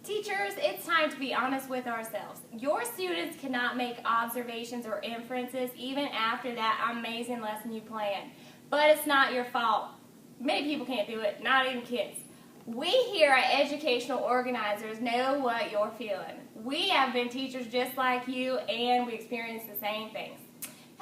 Teachers, it's time to be honest with ourselves. Your students cannot make observations or inferences even after that amazing lesson you planned. But it's not your fault. Many people can't do it, not even kids. We here at Educational Organizers know what you're feeling. We have been teachers just like you, and we experience the same things.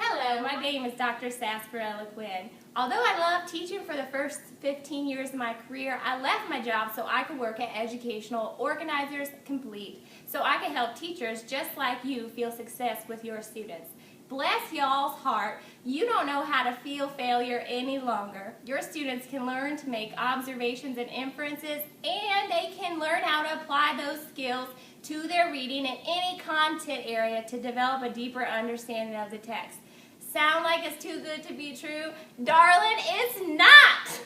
Hello, my name is Dr. Sarsaparilla Quinn. Although I loved teaching for the first 15 years of my career, I left my job so I could work at Educational Organizers Complete, so I can help teachers just like you feel success with your students. Bless y'all's heart, you don't know how to feel failure any longer. Your students can learn to make observations and inferences, and they can learn how to apply those skills to their reading in any content area to develop a deeper understanding of the text. Sound like it's too good to be true? Darling, it's not!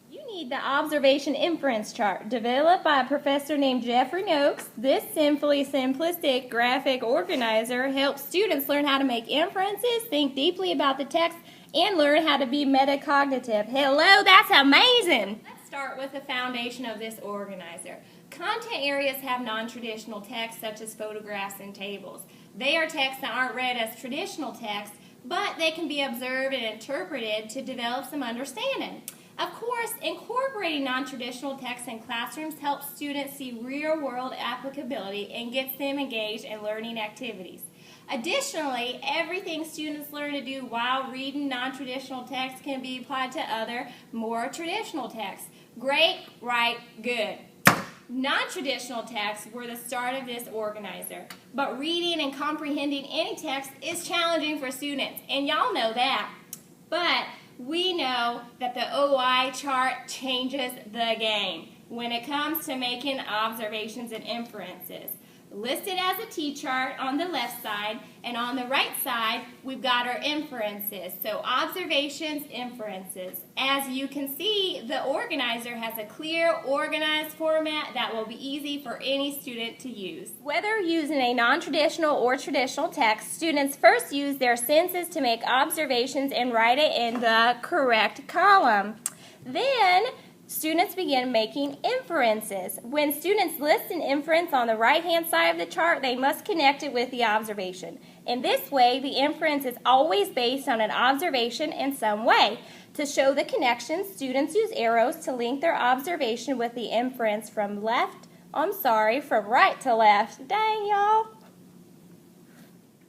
You need the observation inference chart developed by a professor named Jeffrey Noakes. This simplistic graphic organizer helps students learn how to make inferences, think deeply about the text, and learn how to be metacognitive. Hello, that's amazing! Let's start with the foundation of this organizer. Content areas have non-traditional text such as photographs and tables. They are texts that aren't read as traditional text, but they can be observed and interpreted to develop some understanding. Of course, incorporating non-traditional texts in classrooms helps students see real-world applicability and gets them engaged in learning activities. Additionally, everything students learn to do while reading non-traditional texts can be applied to other, more traditional texts. Great, right, good. Non-traditional texts were the start of this organizer, but reading and comprehending any text is challenging for students, and y'all know that. But we know that the OI chart changes the game when it comes to making observations and inferences. Listed as a T-chart on the left side, and on the right side, we've got our inferences. So observations, inferences. As you can see, the organizer has a clear, organized format that will be easy for any student to use. Whether using a non-traditional or traditional text, students first use their senses to make observations and write it in the correct column. Then, students begin making inferences. When students list an inference on the right-hand side of the chart, they must connect it with the observation. In this way, the inference is always based on an observation in some way. To show the connection, students use arrows to link their observation with the inference from right to left. Dang, y'all.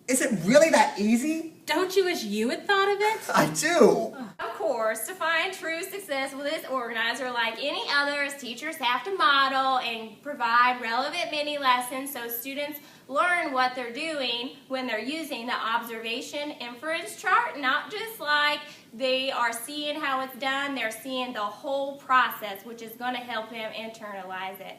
Is it really that easy? Don't you wish you had thought of it? I do. Of course, to find true success with this organizer, like any others, teachers have to model and provide relevant mini lessons so students learn what they're doing when they're using the observation inference chart, not just like they are seeing how it's done, they're seeing the whole process, which is going to help them internalize it.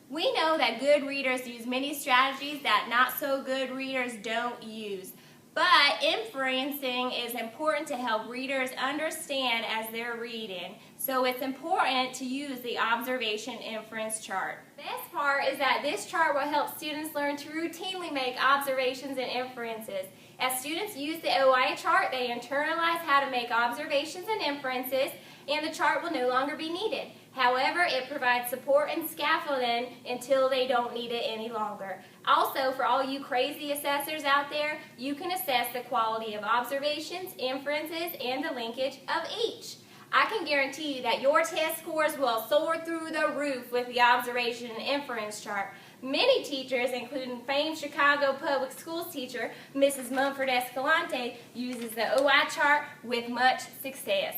We know that good readers use many strategies that not so good readers don't use. But inferencing is important to help readers understand as they're reading. So it's important to use the observation inference chart. The best part is that this chart will help students learn to routinely make observations and inferences. As students use the OI chart, they internalize how to make observations and inferences, and the chart will no longer be needed. However, it provides support and scaffolding until they don't need it any longer. Also, for all you crazy assessors out there, you can assess the quality of observations, inferences, and the linkage of each. I can guarantee you that your test scores will soar through the roof with the observation and inference chart. Many teachers, including famed Chicago Public Schools teacher, Mrs. Mumford Escalante, uses the OI chart with much success.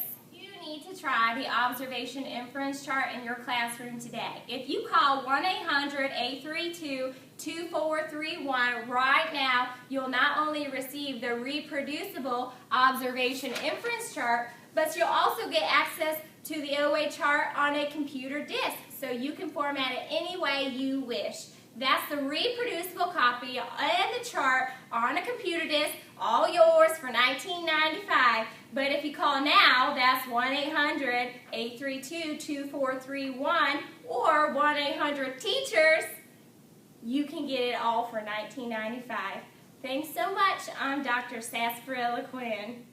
Need to try the observation inference chart in your classroom today. If you call 1-800-832-2431 right now, you'll not only receive the reproducible observation inference chart, but you'll also get access to the OA chart on a computer disk, so you can format it any way you wish. That's the reproducible copy and the chart on a computer disk, all yours for $19.95. But if you call now, that's 1-800-832-2431 or 1-800-TEACHERS. You can get it all for $19.95. Thanks so much. I'm Dr. Sarsaparilla Quinn.